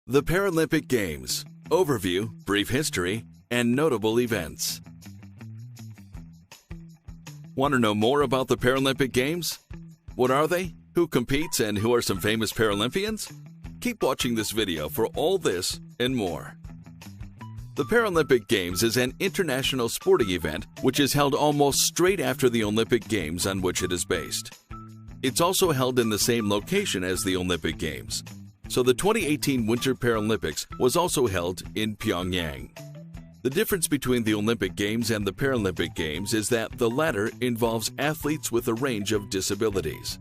The Paralympic Games. Overview, brief history, and notable events. Want to know more about the Paralympic Games? What are they? Who competes and who are some famous Paralympians? Keep watching this video for all this and more. The Paralympic Games is an international sporting event which is held almost straight after the Olympic Games on which it is based. It's also held in the same location as the Olympic Games. So the 2018 Winter Paralympics was also held in Pyongyang. The difference between the Olympic Games and the Paralympic Games is that the latter involves athletes with a range of disabilities.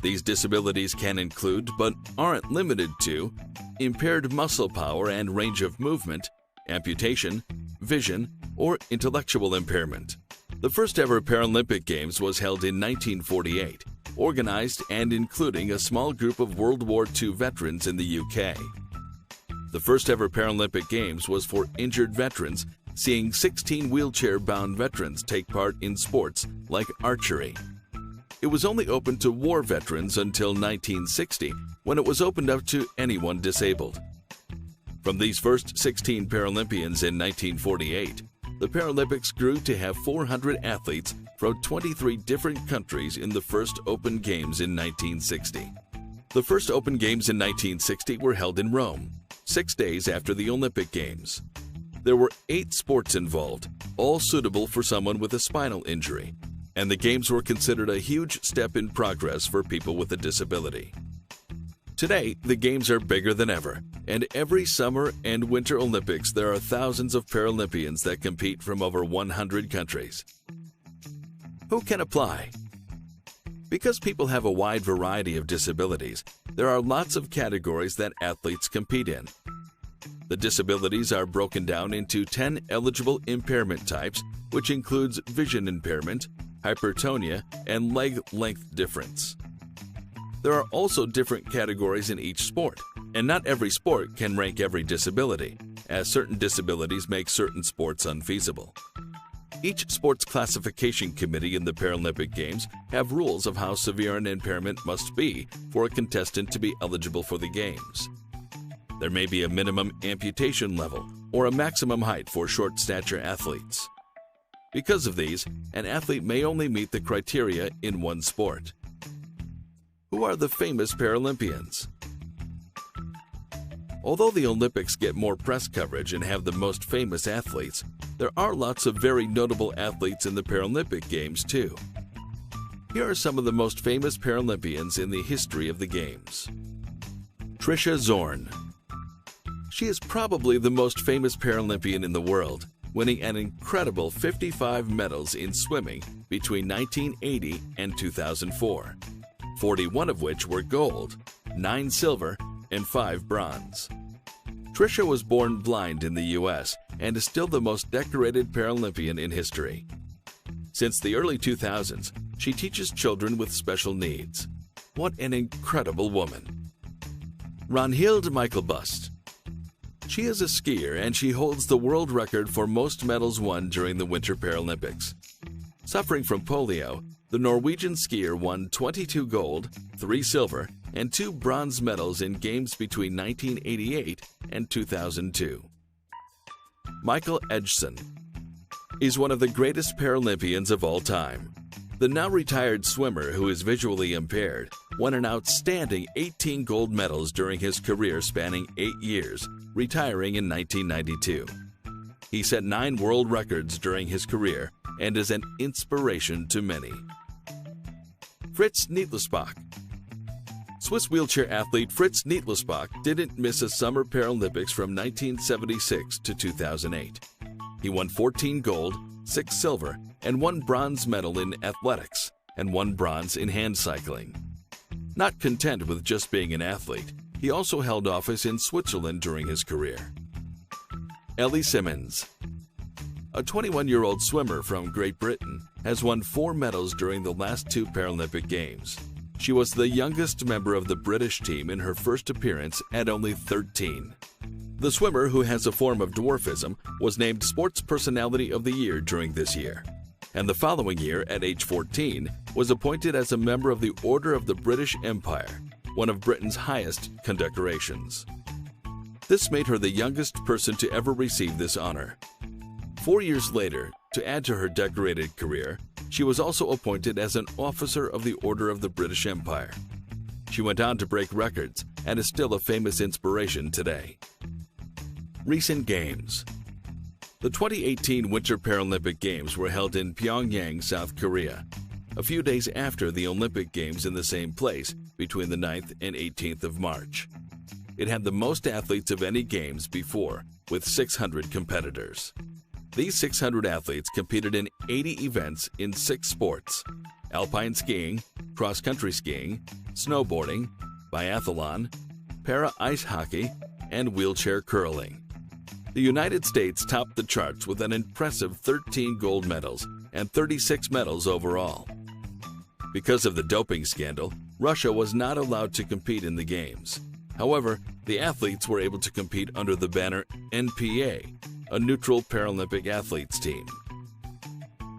These disabilities can include, but aren't limited to, impaired muscle power and range of movement, amputation, vision, or intellectual impairment. The first ever Paralympic Games was held in 1948, organized and including a small group of World War II veterans in the UK. The first ever Paralympic Games was for injured veterans, seeing 16 wheelchair-bound veterans take part in sports like archery. It was only open to war veterans until 1960, when it was opened up to anyone disabled. From these first 16 Paralympians in 1948, the Paralympics grew to have 400 athletes from 23 different countries in the first Open Games in 1960. The first Open Games in 1960 were held in Rome, 6 days after the Olympic Games. There were 8 sports involved, all suitable for someone with a spinal injury, and the Games were considered a huge step in progress for people with a disability. Today, the Games are bigger than ever, and every Summer and Winter Olympics there are thousands of Paralympians that compete from over 100 countries. Who can apply? Because people have a wide variety of disabilities, there are lots of categories that athletes compete in. The disabilities are broken down into 10 eligible impairment types, which includes vision impairment, hypertonia, and leg length difference. There are also different categories in each sport, and not every sport can rank every disability, as certain disabilities make certain sports unfeasible. Each sports classification committee in the Paralympic Games have rules of how severe an impairment must be for a contestant to be eligible for the Games. There may be a minimum amputation level or a maximum height for short stature athletes. Because of these, an athlete may only meet the criteria in one sport. Who are the famous Paralympians? Although the Olympics get more press coverage and have the most famous athletes, there are lots of very notable athletes in the Paralympic Games too. Here are some of the most famous Paralympians in the history of the Games. Trisha Zorn. She is probably the most famous Paralympian in the world, winning an incredible 55 medals in swimming between 1980 and 2004. 41 of which were gold, 9 silver, and 5 bronze. Trisha was born blind in the US and is still the most decorated Paralympian in history. Since the early 2000s, she teaches children with special needs. What an incredible woman! Ronhild Michaelbust. She is a skier and she holds the world record for most medals won during the Winter Paralympics. Suffering from polio, the Norwegian skier won 22 gold, 3 silver, and 2 bronze medals in games between 1988 and 2002. Michael Edgson is one of the greatest Paralympians of all time. The now retired swimmer, who is visually impaired, won an outstanding 18 gold medals during his career spanning 8 years, retiring in 1992. He set 9 world records during his career and is an inspiration to many. Fritz Nietlisbach. Swiss wheelchair athlete Fritz Nietlisbach didn't miss a Summer Paralympics from 1976 to 2008. He won 14 gold, 6 silver, and 1 bronze medal in athletics, and 1 bronze in hand cycling. Not content with just being an athlete, he also held office in Switzerland during his career. Ellie Simmonds. A 21-year-old swimmer from Great Britain has won 4 medals during the last 2 Paralympic Games. She was the youngest member of the British team in her first appearance at only 13. The swimmer, who has a form of dwarfism, was named Sports Personality of the Year during this year, and the following year, at age 14, was appointed as a member of the Order of the British Empire, one of Britain's highest condecorations. This made her the youngest person to ever receive this honor. 4 years later, to add to her decorated career, she was also appointed as an Officer of the Order of the British Empire. She went on to break records and is still a famous inspiration today. Recent Games. The 2018 Winter Paralympic Games were held in Pyongyang, South Korea, a few days after the Olympic Games in the same place between the 9th and 18th of March. It had the most athletes of any Games before, with 600 competitors. These 600 athletes competed in 80 events in 6 sports: alpine skiing, cross-country skiing, snowboarding, biathlon, para-ice hockey, and wheelchair curling. The United States topped the charts with an impressive 13 gold medals and 36 medals overall. Because of the doping scandal, Russia was not allowed to compete in the Games. However, the athletes were able to compete under the banner NPA, a neutral Paralympic athletes team.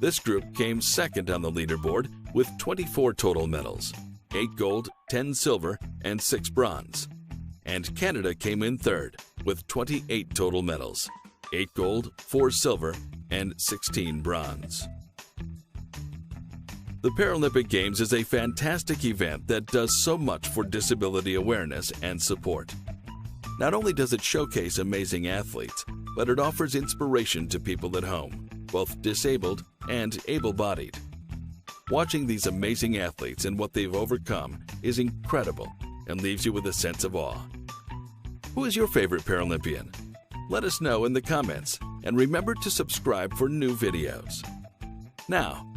This group came second on the leaderboard with 24 total medals, 8 gold, 10 silver, and 6 bronze. And Canada came in third with 28 total medals, 8 gold, 4 silver, and 16 bronze. The Paralympic Games is a fantastic event that does so much for disability awareness and support. Not only does it showcase amazing athletes, but it offers inspiration to people at home, both disabled and able-bodied. Watching these amazing athletes and what they've overcome is incredible and leaves you with a sense of awe. Who is your favorite Paralympian? Let us know in the comments, and remember to subscribe for new videos. Now,